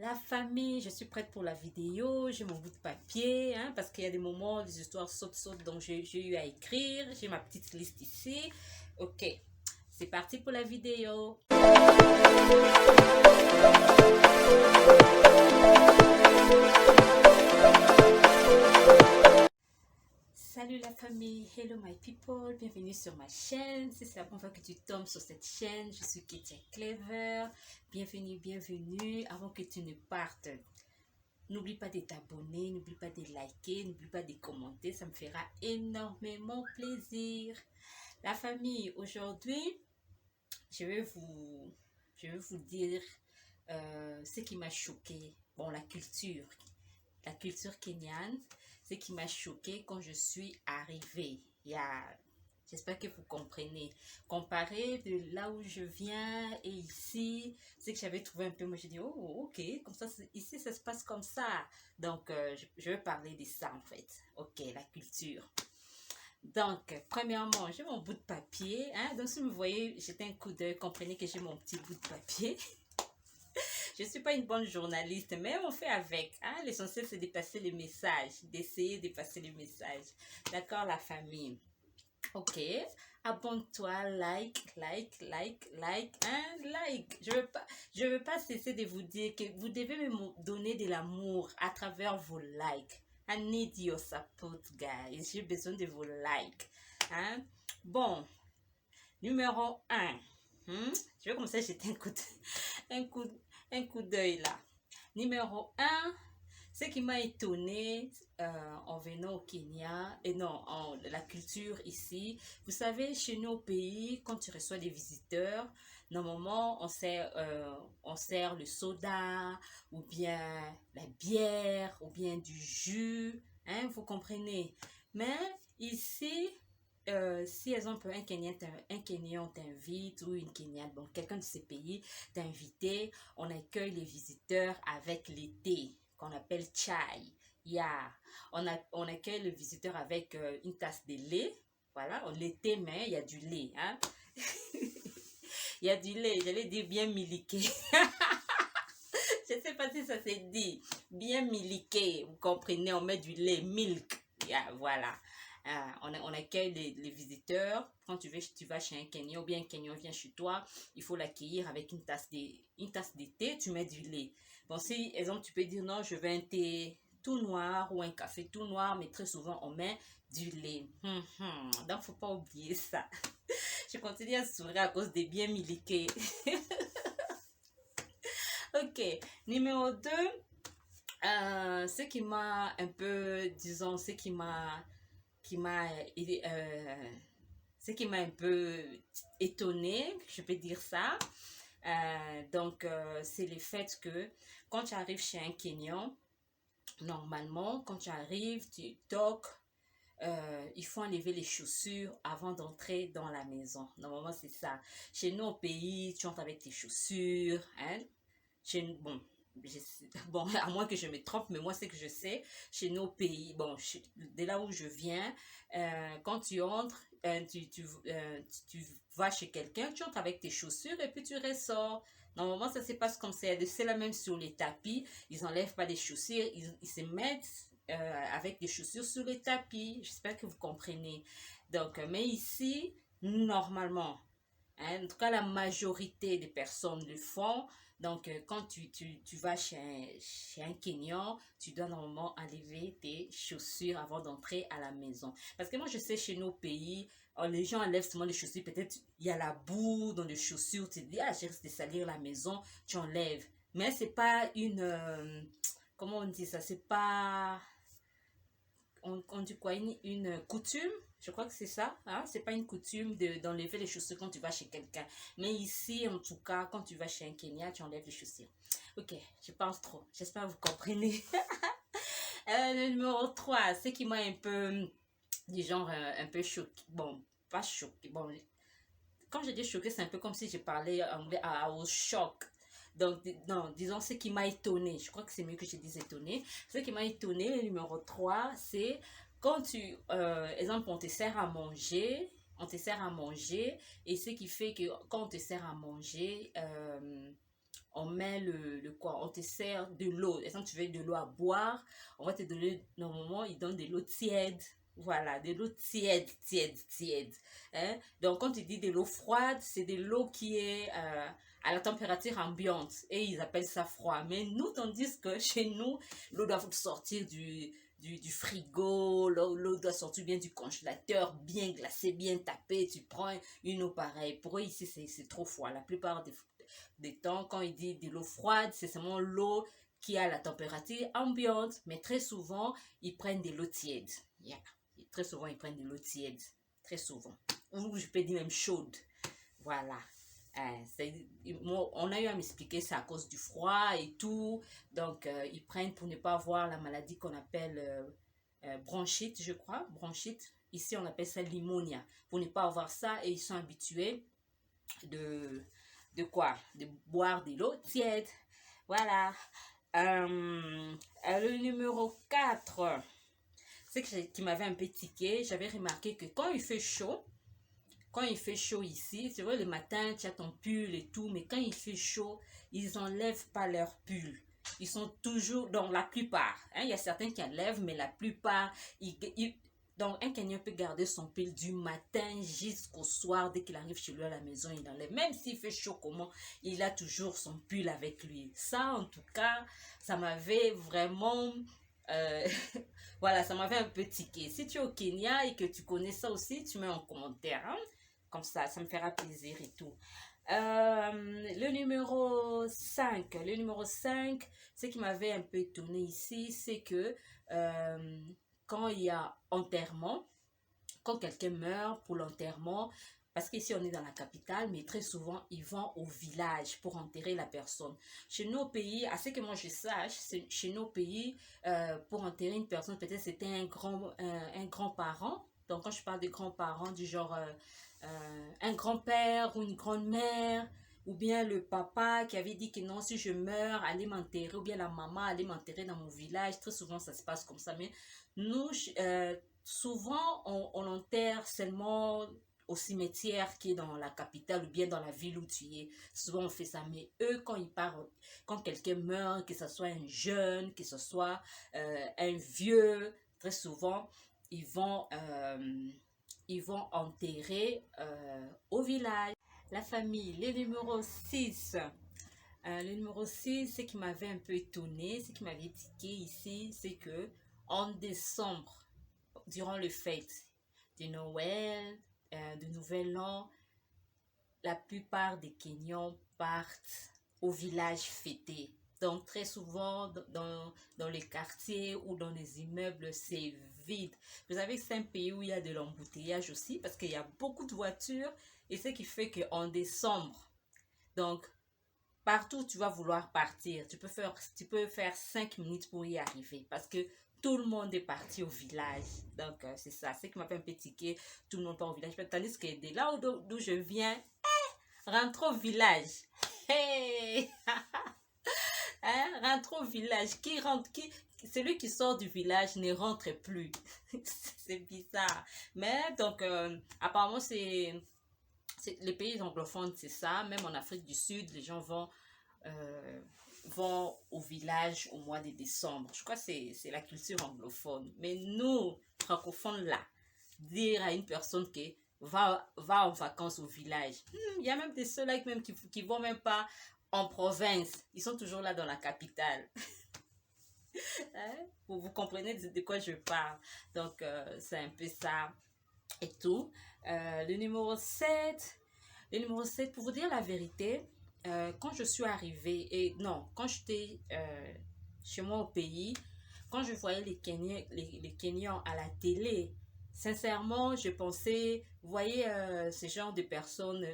La famille, je suis prête pour la vidéo. J'ai mon bout de papier, hein, parce qu'il y a des moments, les histoires sautent, donc j'ai eu à écrire. J'ai ma petite liste ici. Ok, c'est parti pour la vidéo. Salut la famille, hello my people, bienvenue sur ma chaîne. Si c'est la première fois que tu tombes sur cette chaîne, je suis Ketia Clever. Bienvenue. Avant que tu ne partes, n'oublie pas de t'abonner, n'oublie pas de liker, n'oublie pas de commenter, ça me fera énormément plaisir. La famille, aujourd'hui, je vais vous, je vais vous dire ce qui m'a choqué. Bon, la culture kenyane, ce qui m'a choqué quand je suis arrivée. J'espère que vous comprenez. Comparé de là où je viens et ici, c'est que j'avais trouvé un peu, moi j'ai dit, oh ok, comme ça, ici ça se passe comme ça. Donc, je vais parler de ça en fait. Ok, la culture. Donc, premièrement, j'ai mon bout de papier. Hein? Donc, si vous me voyez, jetez un coup d'œil, comprenez que j'ai mon petit bout de papier. Je ne suis pas une bonne journaliste, mais on fait avec. Hein? L'essentiel, c'est de passer le message, d'essayer de passer le message. D'accord, la famille? Ok. Abonne-toi, like. Je veux pas cesser de vous dire que vous devez me donner de l'amour à travers vos likes. I need your support, guys. J'ai besoin de vos likes. Hein? Bon, numéro un. Je vais commencer à jeter un coup, un coup d'œil là. Numéro un, ce qui m'a étonné en venant au Kenya, et non, la culture ici, vous savez, chez nous au pays, quand tu reçois des visiteurs, normalement, on sert le soda, ou bien la bière, ou bien du jus, hein, vous comprenez. Mais ici, si exemple un Kenyan t'invite ou une Kenyane, bon, quelqu'un de ces pays t'a invité, on accueille les visiteurs avec le thé qu'on appelle chai. Yeah. On accueille le visiteur avec une tasse de lait. Voilà, on le thé, mais il y a du lait. Hein? Il y a du lait, j'allais dire bien miliqué. Je ne sais pas si ça s'est dit. Bien miliqué, vous comprenez, on met du lait, milk. Yeah, voilà. On accueille les visiteurs. Quand tu vas chez un Kenyan ou bien un Kenyan vient chez toi, il faut l'accueillir avec une tasse de thé, tu mets du lait. Bon, si, exemple, tu peux dire non, je veux un thé tout noir ou un café tout noir, mais très souvent, on met du lait. Donc, faut pas oublier ça. Je continue à sourire à cause des bien miliqués. Ok, numéro 2, ce qui m'a un peu, disons, qui m'a, ce qui m'a un peu étonné, je peux dire ça. C'est le fait que quand tu arrives chez un Kenyan, normalement, quand tu arrives, tu toques, il faut enlever les chaussures avant d'entrer dans la maison. Normalement, c'est ça. Chez nous, au pays, tu entres avec tes chaussures, hein. Bon, bon, à moins que je me trompe, mais moi, c'est que je sais, chez nos pays, bon, de là où je viens, quand tu entres, tu vas chez quelqu'un, tu entres avec tes chaussures et puis tu ressors. Normalement, ça se passe comme ça. C'est la même sur les tapis. Ils n'enlèvent pas les chaussures, ils se mettent avec des chaussures sur les tapis. J'espère que vous comprenez. Donc, mais ici, normalement, hein, en tout cas, la majorité des personnes le font. Donc, quand tu vas chez un Kenyan, tu dois normalement enlever tes chaussures avant d'entrer à la maison. Parce que moi, je sais, chez nos pays, les gens enlèvent seulement les chaussures. Peut-être il y a la boue dans les chaussures. Tu te dis, ah, j'ai risque de salir la maison. Tu enlèves. Mais c'est pas comment on dit ça? C'est pas on dit quoi, une coutume, je crois que c'est ça, hein? C'est pas une coutume d'enlever les chaussures quand tu vas chez quelqu'un. Mais ici, en tout cas, quand tu vas chez un Kenya, tu enlèves les chaussures. Ok, je pense trop. J'espère que vous comprenez. Le numéro 3, ce qui m'a un peu, du genre, un peu choqué. Bon, pas choqué. Bon, quand je dis choqué, c'est un peu comme si je parlais anglais au choc. Donc, non, disons ce qui m'a étonné. Je crois que c'est mieux que je dise étonné. Ce qui m'a étonné, le numéro 3 c'est quand exemple, on te sert à manger, et ce qui fait que quand on te sert à manger, on met le quoi, on te sert de l'eau. Exemple, tu veux de l'eau à boire, on va te donner, normalement, ils donnent de l'eau tiède. Voilà, de l'eau tiède, tiède, tiède. Hein? Donc, quand tu dis de l'eau froide, c'est de l'eau qui est à la température ambiante. Et ils appellent ça froid. Mais nous, tandis que chez nous, l'eau doit sortir du frigo, l'eau doit sortir bien du congélateur, bien glacée, bien tapée. Tu prends une eau pareille. Pour eux, ici, c'est trop froid. La plupart des temps, quand ils disent de l'eau froide, c'est seulement l'eau qui a la température ambiante. Mais très souvent, ils prennent de l'eau tiède. Yeah. Très souvent, ils prennent de l'eau tiède. Très souvent. Ou je peux dire même chaude. Voilà. On a eu à m'expliquer c'est à cause du froid et tout. Donc, ils prennent pour ne pas avoir la maladie qu'on appelle bronchite, je crois. Bronchite. Ici, on appelle ça limonia. Pour ne pas avoir ça, et ils sont habitués de quoi? De boire de l'eau tiède. Voilà. Le numéro 4, c'est qui m'avait un peu tiqué. J'avais remarqué que quand il fait chaud ici, c'est vrai, le matin, tu as ton pull et tout, mais quand il fait chaud, ils n'enlèvent pas leur pull. Ils sont toujours, dans la plupart, hein, il y a certains qui enlèvent, mais la plupart, donc un Kenyan peut garder son pull du matin jusqu'au soir. Dès qu'il arrive chez lui à la maison, il enlève. Même s'il fait chaud comment, il a toujours son pull avec lui. Ça, en tout cas, ça m'avait vraiment... voilà, ça m'avait un peu tiqué. Si tu es au Kenya et que tu connais ça aussi, tu mets en commentaire. Hein? Comme ça me fera plaisir et tout. Le numéro 5. Le numéro 5, ce qui m'avait un peu étonné ici, c'est que quand il y a enterrement, quand quelqu'un meurt pour l'enterrement, parce qu'ici on est dans la capitale, mais très souvent ils vont au village pour enterrer la personne. Chez nos pays, à ce que moi je sache, chez nos pays, pour enterrer une personne, peut-être c'était un grand-parent. Donc quand je parle de grands-parents, du genre un grand-père ou une grand-mère, ou bien le papa qui avait dit que non, si je meurs, allez m'enterrer, ou bien la maman, allez m'enterrer dans mon village. Très souvent ça se passe comme ça, mais nous, souvent on enterre seulement au cimetière qui est dans la capitale ou bien dans la ville où tu es. Souvent on fait ça, mais eux quand ils partent, quand quelqu'un meurt, que ce soit un jeune, que ce soit un vieux, très souvent ils vont enterrer au village. La famille, le numéro 6. Le numéro 6, ce qui m'avait un peu étonné, ce qui m'avait tiqué ici, c'est que en décembre, durant les fêtes de Noël, de Nouvel An, la plupart des Kenyans partent au village fêter. Donc, très souvent, dans les quartiers ou dans les immeubles, c'est vide. Vous savez que c'est un pays où il y a de l'embouteillage aussi parce qu'il y a beaucoup de voitures et ce qui fait qu'en décembre, donc, partout où tu vas vouloir partir, tu peux faire 5 minutes pour y arriver parce que tout le monde est parti au village. Donc, c'est ça. C'est qui m'a fait un peu tiquer. Tout le monde part au village. Tandis que de là d'où je viens, rentre au village. Hey! Hein? Rentre au village. Celui qui sort du village ne rentre plus. C'est bizarre. Mais donc, apparemment, les pays anglophones, c'est ça. Même en Afrique du Sud, les gens vont au village au mois de décembre. Je crois que c'est la culture anglophone. Mais nous, francophones, là, dire à une personne que va en vacances au village. Il y a même des ceux-là même qui vont même pas en province. Ils sont toujours là dans la capitale. Hein? Vous comprenez de quoi je parle. Donc, c'est un peu ça et tout. Le numéro 7. Le numéro 7, pour vous dire la vérité, quand je suis arrivée, quand j'étais chez moi au pays, quand je voyais les Kenyans à la télé, sincèrement, je pensais, vous voyez, ces genres de personnes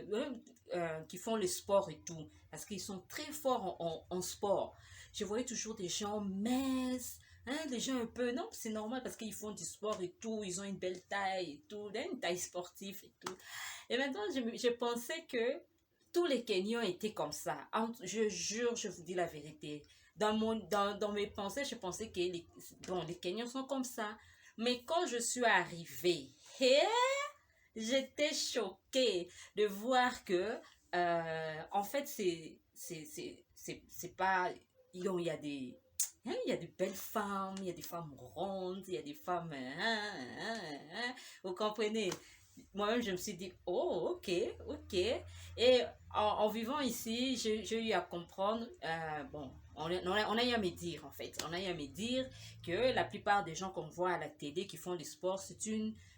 qui font le sport et tout, parce qu'ils sont très forts en sport. Je voyais toujours des gens minces, hein, des gens un peu, non, c'est normal parce qu'ils font du sport et tout, ils ont une belle taille et tout, une taille sportive et tout. Et maintenant, je pensais que tous les Kenyans étaient comme ça. Je jure, je vous dis la vérité. Dans mes pensées, je pensais que les Kenyans sont comme ça. Mais quand je suis arrivée, j'étais choquée de voir que, en fait, c'est pas... Il y a des... hein, il y a de belles femmes, il y a des femmes rondes, il y a des femmes... vous comprenez? Moi-même, je me suis dit, oh, ok, ok. Et en vivant ici, j'ai eu à comprendre, bon, on a eu à me dire, en fait, on a eu à me dire que la plupart des gens qu'on voit à la télé qui font du sport,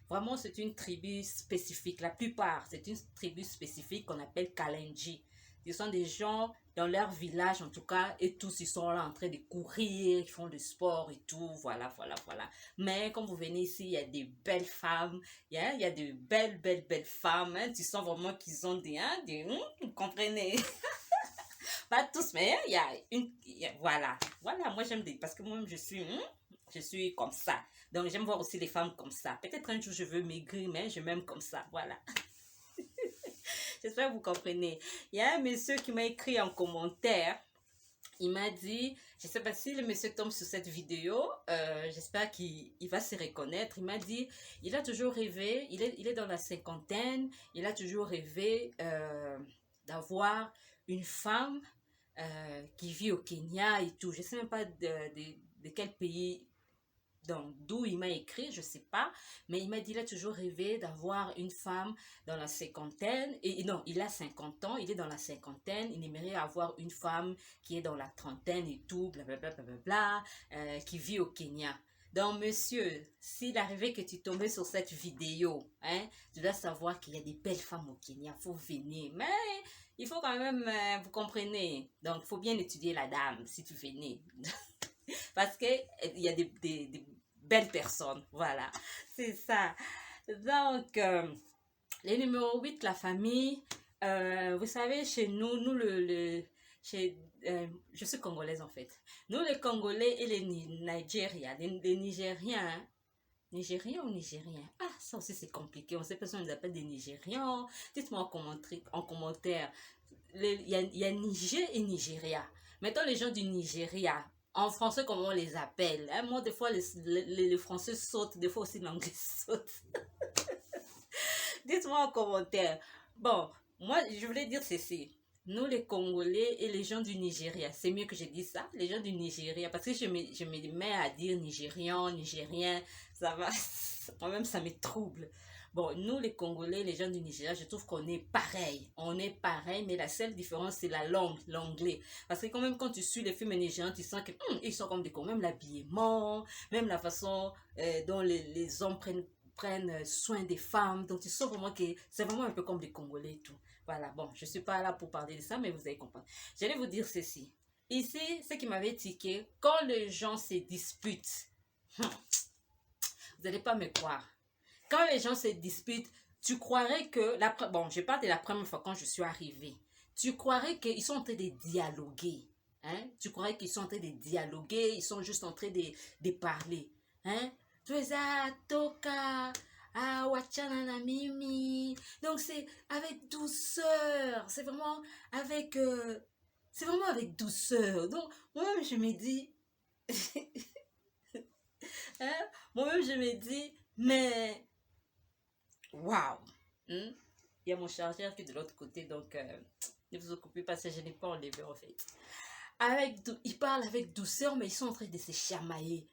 vraiment, c'est une tribu spécifique. La plupart, c'est une tribu spécifique qu'on appelle Kalenji. Ce sont des gens dans leur village, en tout cas, et tous, ils sont là en train de courir, ils font du sport et tout, voilà, voilà, voilà. Mais quand vous venez ici, il y a des belles femmes, il y a de belles femmes, hein. Tu sens vraiment qu'ils ont vous comprenez? Pas tous, mais voilà, voilà, moi j'aime parce que moi-même je suis comme ça. Donc j'aime voir aussi les femmes comme ça. Peut-être un jour je veux maigrir, mais je m'aime comme ça, voilà. J'espère que vous comprenez. Il y a un monsieur qui m'a écrit en commentaire. Il m'a dit, je ne sais pas si le monsieur tombe sur cette vidéo, j'espère qu'il va se reconnaître. Il m'a dit, il a toujours rêvé, il est dans la cinquantaine, il a toujours rêvé d'avoir une femme qui vit au Kenya et tout. Je ne sais même pas de quel pays, donc d'où il m'a écrit, je sais pas, mais il m'a dit il a toujours rêvé d'avoir une femme dans la cinquantaine, et non, il a 50 ans, il est dans la cinquantaine, il aimerait avoir une femme qui est dans la trentaine et tout, blablabla, bla, bla, bla, qui vit au Kenya. Donc, monsieur, s'il arrivait que tu tombais sur cette vidéo, hein, tu dois savoir qu'il y a des belles femmes au Kenya, il faut venir, mais il faut quand même, vous comprenez, donc il faut bien étudier la dame si tu venais. Parce qu'il y a des belles personnes. Voilà, c'est ça. Donc, le numéro 8, la famille. Vous savez, chez nous, je suis congolaise en fait. Nous, les Congolais et les Nigériens, les Nigériens, hein. Nigériens ou Nigériens? Ah, ça aussi c'est compliqué. On sait pas si on les appelle des Nigérians. Dites-moi en commentaire. Il y a Niger et Nigeria. Mettons les gens du Nigeria. En français, comment on les appelle? Hein? Moi, des fois, les Français sautent. Des fois aussi, l'anglais saute. Dites-moi en commentaire. Bon, moi, je voulais dire ceci. Nous, les Congolais et les gens du Nigeria, c'est mieux que je dise ça, les gens du Nigeria, parce que je me mets à dire Nigérian, Nigérien, ça va, moi-même, ça me trouble. Bon, nous, les Congolais, les gens du Nigeria, je trouve qu'on est pareil. On est pareil, mais la seule différence, c'est la langue, l'anglais. Parce que quand même, quand tu suis les films nigérians, tu sens que ils sont comme des cons. Même l'habillement, même la façon dont les hommes prennent soin des femmes. Donc, tu sens vraiment que c'est vraiment un peu comme les Congolais et tout. Voilà, bon, je ne suis pas là pour parler de ça, mais vous allez comprendre. J'allais vous dire ceci. Ici, ce qui m'avait tiqué, quand les gens se disputent, vous n'allez pas me croire. Quand les gens se disputent, tu croirais que... Bon, je parle de la première fois quand je suis arrivée. Tu croirais qu'ils sont en train de dialoguer. Hein? Tu croirais qu'ils sont en train de dialoguer, ils sont juste en train de parler. Hein? Tu es à Toka... Ah, wachana na mimi. Donc, c'est avec douceur. C'est vraiment avec douceur. Donc, moi-même, je me dis... hein? Moi-même, je me dis, mais... Waouh! Il y a mon chargeur qui est de l'autre côté, donc ne vous occupez pas, ça je n'ai pas enlevé en fait. Ils parlent avec douceur, mais ils sont en train de se chamailler.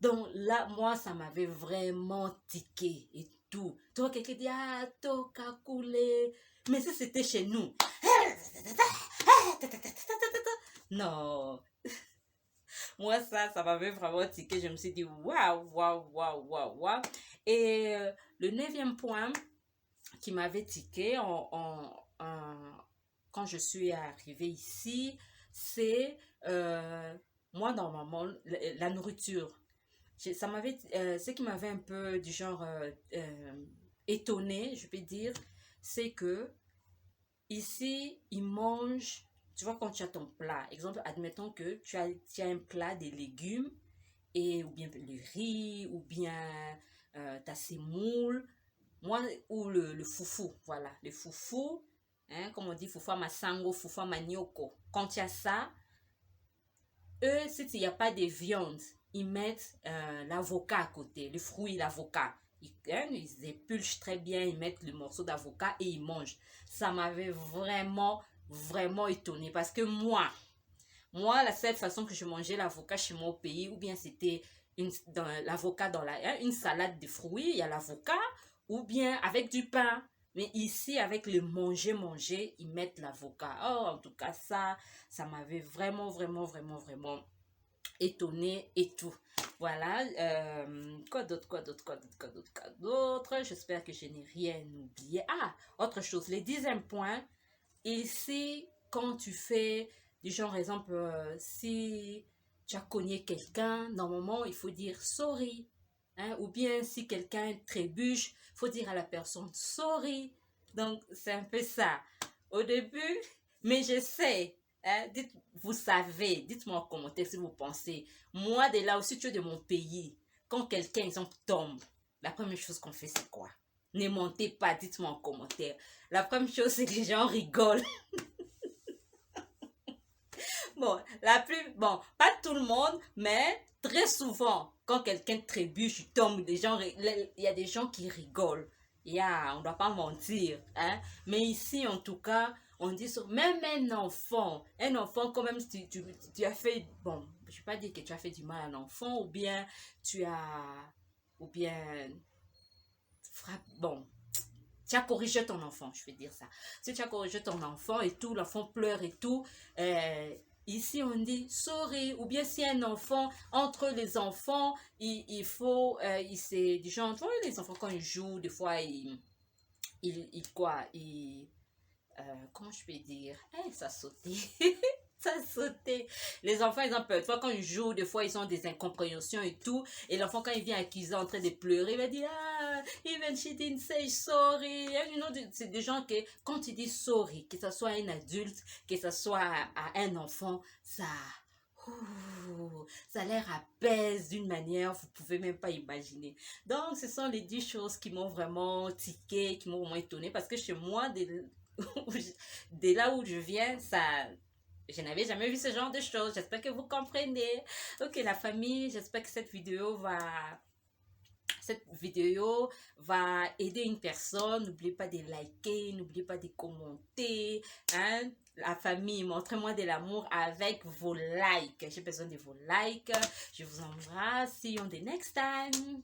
Donc là, moi, ça m'avait vraiment tiqué et tout. Toi, quelqu'un dit, ah, toka coulé. Mais ça, c'était chez nous. Non. Moi, ça m'avait vraiment tiqué. Je me suis dit, waouh, waouh, waouh, waouh, waouh. Et le 9e point qui m'avait tiqué quand je suis arrivée ici, c'est moi, normalement, la nourriture. Ce qui m'avait un peu du genre étonnée, je peux dire, c'est que ici, ils mangent, tu vois, quand tu as ton plat, exemple, admettons que tu as un plat de légumes, ou bien le riz, ou bien ta semoule, moi, ou le foufou, voilà, le foufou, hein, comme on dit, foufou masango, foufou manioko. Quand il y a ça, eux, s'il n'y a pas de viande, ils mettent l'avocat à côté, le fruit, l'avocat. Ils épulchent très bien, ils mettent le morceau d'avocat et ils mangent. Ça m'avait vraiment vraiment étonnée parce que moi, la seule façon que je mangeais l'avocat chez moi au pays, ou bien c'était l'avocat dans une salade de fruits, il y a l'avocat, ou bien avec du pain. Mais ici, avec le manger, ils mettent l'avocat. Oh, en tout cas, ça m'avait vraiment, vraiment, vraiment, vraiment étonnée et tout. Voilà. Quoi d'autre, quoi d'autre, quoi d'autre, quoi d'autre, quoi d'autre. J'espère que je n'ai rien oublié. Ah, autre chose, les 10e points. Ici, quand tu fais, du genre, exemple, si tu as cogné quelqu'un, normalement, il faut dire sorry. Hein? Ou bien si quelqu'un trébuche, il faut dire à la personne sorry. Donc, c'est un peu ça. Au début, mais je sais, hein, vous savez, dites-moi en commentaire si vous pensez. Moi, de là aussi, tu es de mon pays. Quand quelqu'un, exemple, tombe, la première chose qu'on fait, c'est quoi? Ne montez pas, dites-moi en commentaire. La première chose, c'est que les gens rigolent. Bon, pas tout le monde, mais très souvent, quand quelqu'un trébuche, il tombe, il y a des gens qui rigolent. On ne doit pas mentir, hein. Mais ici, en tout cas, on dit ça, même un enfant, quand même, si tu as fait, bon, je ne vais pas dire que tu as fait du mal à un enfant, ou bien, bon, tu as corrigé ton enfant, je vais dire ça. Si tu as corrigé ton enfant et tout, l'enfant pleure et tout, ici on dit sorry. Ou bien si un enfant, entre les enfants, il faut, c'est du genre, les enfants quand ils jouent, des fois, comment je peux dire? Ça sautait. Ça sautait. Les enfants, ils ont peur. Des fois, quand ils jouent, des fois, ils ont des incompréhensions et tout. Et l'enfant, quand il vient accuser en train de pleurer, il va dire, ah, even she didn't say sorry. C'est des gens que, quand tu dis sorry, que ce soit un adulte, que ce soit à un enfant, ça l'air apaise d'une manière, vous pouvez même pas imaginer. Donc, ce sont les 10 choses qui m'ont vraiment tiqué, qui m'ont vraiment étonné. Parce que chez moi, de là où je viens, je n'avais jamais vu ce genre de choses. J'espère que vous comprenez. Ok, la famille, j'espère que cette vidéo va aider une personne. N'oubliez pas de liker, n'oubliez pas de commenter. Hein? La famille, montrez-moi de l'amour avec vos likes. J'ai besoin de vos likes. Je vous embrasse. See you on the next time.